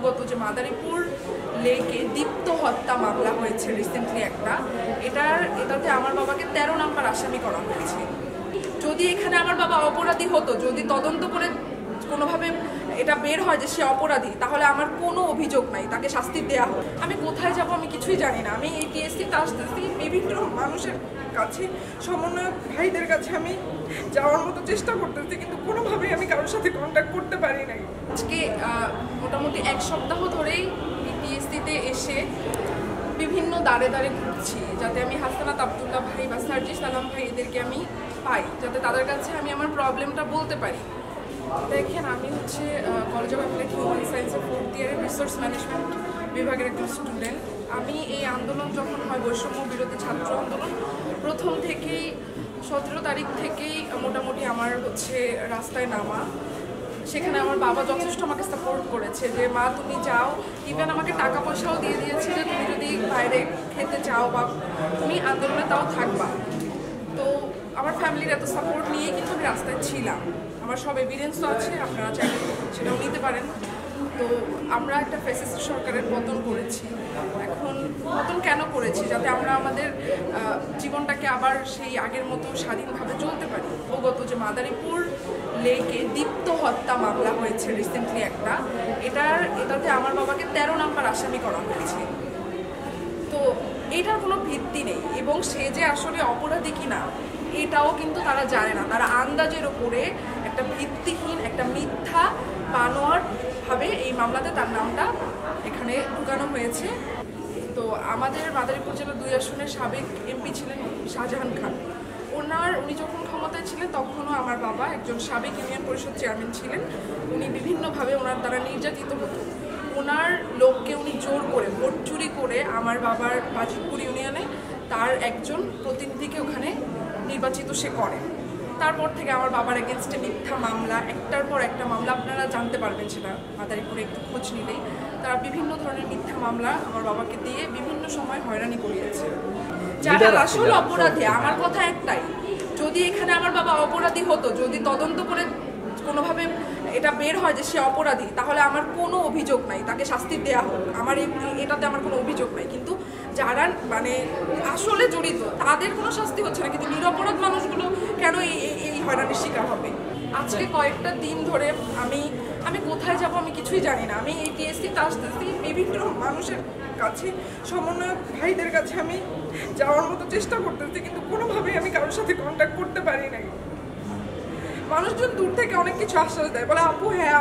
গত যে মাদারীপুর লেকে দীপ্ত হত্যা মামলা হয়েছে রিসেন্টলি একটা, এটাতে আমার বাবাকে 13 নম্বর আসামি করা হয়েছে। যদি এখানে আমার বাবা অপরাধী হতো, যদি তদন্ত করে কোনোভাবে এটা বের হয় যে সে অপরাধী, তাহলে আমার কোনো অভিযোগ নাই, তাকে শাস্তি দেওয়া হোক। আমি কোথায় যাব আমি কিছুই জানি না। আমি এই টিএসসিতে আসতেছি, বিভিন্ন মানুষের কাছে, সমন্বয়ক ভাইদের কাছে আমি যাওয়ার মতো চেষ্টা করতেছি, কিন্তু কোনোভাবেই আমি কারোর সাথে কন্ট্যাক্ট করতে পারি নাই। আজকে মোটামুটি 1 সপ্তাহ ধরেই এই টিএসসিতে এসে বিভিন্ন দাঁড়ে দাঁড়ে ঘুরছি, যাতে আমি হাসানাত আব্দুল্লাহ ভাই বা সার্জিস আলম ভাই এদেরকে আমি পাই, যাতে তাদের কাছে আমি আমার প্রবলেমটা বলতে পারি। দেখেন, আমি হচ্ছে কলেজ অফ অ্যাপ্লাইড হিউম্যান সায়েন্সের 4th ইয়ারের রিসোর্স ম্যানেজমেন্ট বিভাগের একজন স্টুডেন্ট। আমি এই আন্দোলন যখন হয়, বৈষম্য বিরোধী ছাত্র আন্দোলন, প্রথম থেকেই 17 তারিখ থেকেই মোটামুটি আমার হচ্ছে রাস্তায় নামা। সেখানে আমার বাবা যথেষ্ট আমাকে সাপোর্ট করেছে যে মা তুমি যাও, ইভেন আমাকে টাকা পয়সাও দিয়ে দিয়েছে যে তুমি যদি বাইরে খেতে চাও বা তুমি আন্দোলনে তাও থাকবা। তো আমার ফ্যামিলির এত সাপোর্ট নিয়েই কিন্তু আমি রাস্তায় ছিলাম। আমার সব এভিডেন্স তো আছে, আপনারা চাইলে সেটাও নিতে পারেন। তো আমরা একটা ফ্যাসিস্ট সরকারের পতন করেছি। এখন পতন কেন করেছি? যাতে আমরা আমাদের জীবনটাকে আবার সেই আগের মতো স্বাধীনভাবে চলতে পারি। গত যে মাদারীপুর লেকে দীপ্ত হত্যা মামলা হয়েছে রিসেন্টলি একটা, এটাতে আমার বাবাকে 13 নম্বর আসামি করা হয়েছে। তো এটার কোনো ভিত্তি নেই, এবং সে যে আসলে অপরাধী কিনা এটাও কিন্তু তারা জানে না। তারা আন্দাজের ওপরে একটা ভিত্তিহীন, একটা মিথ্যা বানোয়ারভাবে এই মামলাতে তার নামটা এখানে ঢুকানো হয়েছে। তো আমাদের মাদারীপুর জেলা 2 আসনের সাবেক এমপি ছিলেন শাহজাহান খান। উনি যখন ক্ষমতায় ছিলেন তখনও আমার বাবা একজন সাবেক ইউনিয়ন পরিষদ চেয়ারম্যান ছিলেন। উনি বিভিন্নভাবে ওনার দ্বারা নির্যাতিত হতো। ওনার লোককে উনি জোর করে ভোট চুরি করে আমার বাবার বাজিতপুর ইউনিয়নে তার একজন প্রতিনিধিকে ওখানে নির্বাচিত সে করে। তারপর থেকে আমার বাবার এগেনস্টে মিথ্যা মামলা, একটার পর একটা মামলা, আপনারা জানতে পারবেন সেটা মাদারীপুরে একটু খোঁজ নিলেই। তারা বিভিন্ন ধরনের মিথ্যা মামলা আমার বাবাকে দিয়ে বিভিন্ন সময় হয়রানি করিয়েছে। যারা আসল অপরাধী, আমার কথা একটাই, যদি এখানে আমার বাবা অপরাধী হতো, যদি তদন্ত করে কোনোভাবে এটা বের হয় যে সে অপরাধী, তাহলে আমার কোনো অভিযোগ নাই, তাকে শাস্তি দেওয়া হোক। আমার এটাতে আমার কোনো অভিযোগ নাই। কিন্তু যারা মানে আসলে জড়িত তাদের কোনো শাস্তি হচ্ছে না, কিন্তু নিরপরাধ মানুষগুলো কেন এই হয়রানির শিকার হবে? আজকে কয়েকটা দিন ধরে আমি কোথায় যাব আমি কিছুই জানি না। আমি এই টিএসসিতে আসতেছি, বিভিন্ন মানুষের কাছে, সমন্বয়ক ভাইদের কাছে আমি যাওয়ার মতো চেষ্টা করতেছি, কিন্তু কোনোভাবেই আমি কারোর সাথে কন্ট্যাক্ট করতে পারি নাই। মানুষজন দূর থেকে অনেক কিছু আশ্বাস দেয়, বলে আপু হ্যাঁ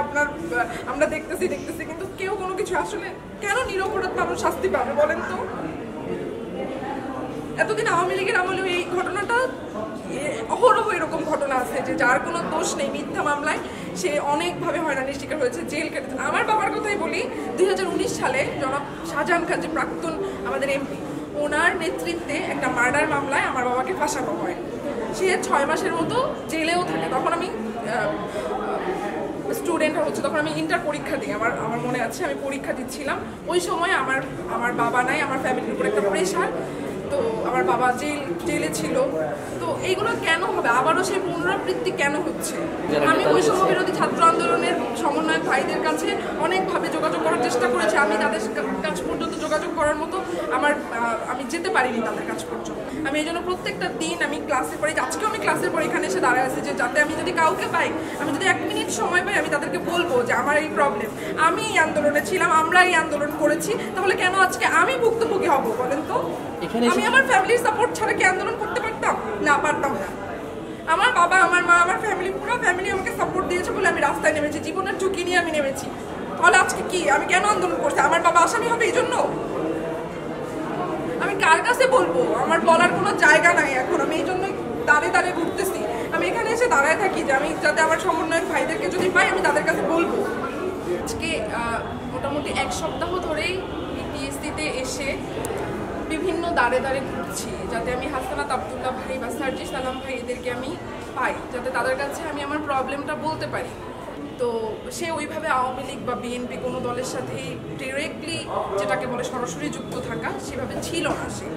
আমরা দেখতেছি, কিন্তু কেউ কোনো কিছু, আসলে কেন নিরপরাধ মানুষ শাস্তি পাবে বলেন তো? এতদিন আওয়ামী লীগের আমলেও এই ঘটনাটা অহরহ এরকম ঘটনা আছে যে যার কোনো দোষ নেই, মিথ্যা মামলায় সে অনেকভাবে হয়রানির শিকার হয়েছে, জেল কেটেছে। আমার বাবার কথাই বলি, 2019 সালে জনাব শাহজাহান খান, যে প্রাক্তন আমাদের এমপি, ওনার নেতৃত্বে একটা মার্ডার মামলায় আমার বাবাকে ফাঁসানো হয়। সে 6 মাসের মতো জেলেও থাকে। তখন আমি স্টুডেন্ট হচ্ছে, তখন আমি ইন্টার পরীক্ষা দিই, আমার মনে আছে আমি পরীক্ষা দিচ্ছিলাম। ওই সময় আমার বাবা নাই, আমার ফ্যামিলির উপর একটা প্রেশার। তো আমার বাবা জেলে ছিল। তো এইগুলো কেন হবে? আবারও সেই পুনরাবৃত্তি কেন হচ্ছে? আমি বৈষম্য বিরোধী ছাত্র আন্দোলনের সমন্বয়ক ভাইদের কাছে অনেকভাবে যোগাযোগ করার চেষ্টা করেছি। আমি তাদের কাছ পর্যন্ত যোগাযোগ করার মতো আমি যেতে পারিনি তাদের কাছ পর্যন্ত। আমি এই জন্য প্রত্যেকটা দিন আমি ক্লাসে পড়ি, আজকেও আমি ক্লাসের পর এখানে এসে দাঁড়ায় আছি, যে যাতে আমি যদি কাউকে পাই, আমি যদি 1 মিনিট সময় পাই, আমি তাদেরকে বলবো যে আমার এই প্রবলেম, আমি এই আন্দোলনে ছিলাম, আমরা এই আন্দোলন করেছি, তাহলে কেন আজকে আমি ভুক্তভোগী হব বলেন তো? আমি আমার ফ্যামিলির সাপোর্ট ছাড়া কি আন্দোলন করতে পারতাম? না, পারতাম না। আমার বাবা, আমার মা, আমার ফ্যামিলি, পুরো ফ্যামিলি আমাকে সাপোর্ট দিয়েছে বলে আমি রাস্তায় নেমেছি, জীবনের ঝুঁকি নিয়ে আমি নেমেছি। তাহলে আজকে কি আমি কেন আন্দোলন করছি? আমার বাবা আসামি হবে এই জন্য? আমি কার কাছে বলবো? আমার বলার কোনো জায়গা নাই এখন। আমি এই জন্য দাঁড়িয়ে ঘুরতেছি। আমি এখানে এসে দাঁড়ায় থাকি যে আমি যাতে আমার সমন্বয়ক ভাইদেরকে যদি পাই, আমি তাদের কাছে বলবো। আজকে মোটামুটি 1 সপ্তাহ ধরেই টিএসসিতে এসে বিভিন্ন দাঁড়ে ঘুরছি, যাতে আমি হাসানাত আব্দুল্লাহ ভাই বা সার্জিস আলম ভাই এদেরকে আমি পাই, যাতে তাদের কাছে আমি আমার প্রবলেমটা বলতে পারি। তো সে ওইভাবে আওয়ামী লীগ বা বিএনপি কোনো দলের সাথে ডিরেক্টলি, যেটাকে বলে সরাসরি যুক্ত থাকা, সেভাবে ছিল না সে।